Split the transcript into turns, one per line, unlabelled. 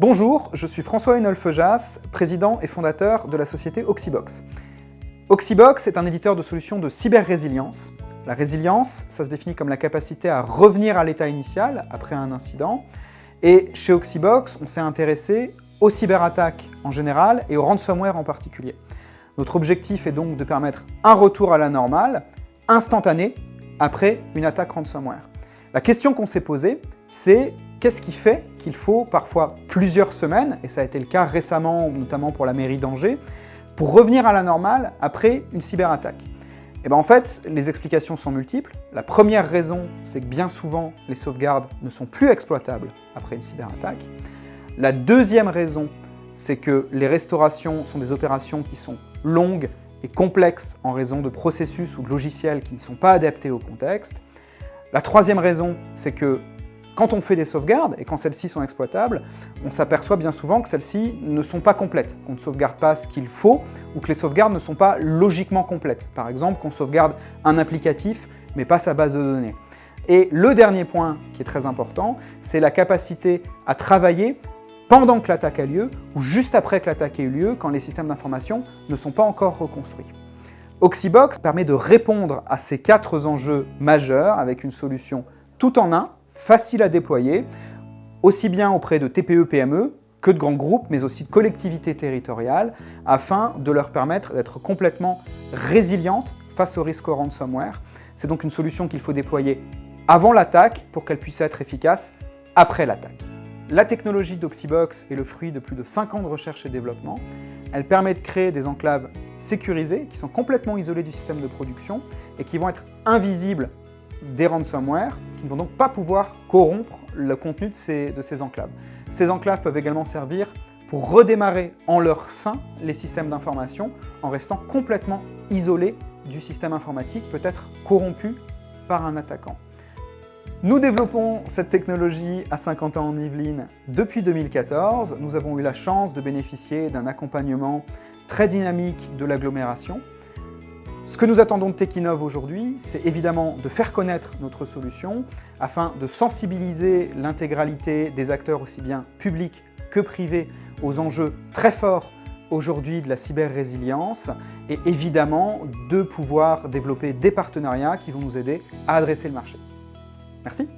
Bonjour, je suis François Henolphe-Jas, président et fondateur de la société Oxybox. Oxybox est un éditeur de solutions de cyber-résilience. La résilience, ça se définit comme la capacité à revenir à l'état initial après un incident. Et chez Oxybox, on s'est intéressé aux cyberattaques en général et au ransomware en particulier. Notre objectif est donc de permettre un retour à la normale, instantané, après une attaque ransomware. La question qu'on s'est posée, c'est qu'est-ce qui fait qu'il faut parfois plusieurs semaines, et ça a été le cas récemment, notamment pour la mairie d'Angers, pour revenir à la normale après une cyberattaque? Et bien en fait, les explications sont multiples. La première raison, c'est que bien souvent, les sauvegardes ne sont plus exploitables après une cyberattaque. La deuxième raison, c'est que les restaurations sont des opérations qui sont longues et complexes en raison de processus ou de logiciels qui ne sont pas adaptés au contexte. La troisième raison, c'est que quand on fait des sauvegardes, et quand celles-ci sont exploitables, on s'aperçoit bien souvent que celles-ci ne sont pas complètes, qu'on ne sauvegarde pas ce qu'il faut, ou que les sauvegardes ne sont pas logiquement complètes. Par exemple, qu'on sauvegarde un applicatif, mais pas sa base de données. Et le dernier point qui est très important, c'est la capacité à travailler pendant que l'attaque a lieu, ou juste après que l'attaque ait eu lieu, quand les systèmes d'information ne sont pas encore reconstruits. Oxybox permet de répondre à ces 4 enjeux majeurs avec une solution tout en un, facile à déployer, aussi bien auprès de TPE-PME que de grands groupes, mais aussi de collectivités territoriales, afin de leur permettre d'être complètement résilientes face au risque ransomware. C'est donc une solution qu'il faut déployer avant l'attaque pour qu'elle puisse être efficace après l'attaque. La technologie d'Oxybox est le fruit de plus de 5 ans de recherche et développement. Elle permet de créer des enclaves sécurisées qui sont complètement isolées du système de production et qui vont être invisibles des ransomware, qui ne vont donc pas pouvoir corrompre le contenu de ces enclaves. Ces enclaves peuvent également servir pour redémarrer en leur sein les systèmes d'information en restant complètement isolés du système informatique, peut-être corrompu par un attaquant. Nous développons cette technologie à Saint-Quentin-en-Yvelines depuis 2014. Nous avons eu la chance de bénéficier d'un accompagnement très dynamique de l'agglomération. Ce que nous attendons de Techinov aujourd'hui, c'est évidemment de faire connaître notre solution afin de sensibiliser l'intégralité des acteurs aussi bien publics que privés aux enjeux très forts aujourd'hui de la cyber-résilience et évidemment de pouvoir développer des partenariats qui vont nous aider à adresser le marché. Merci.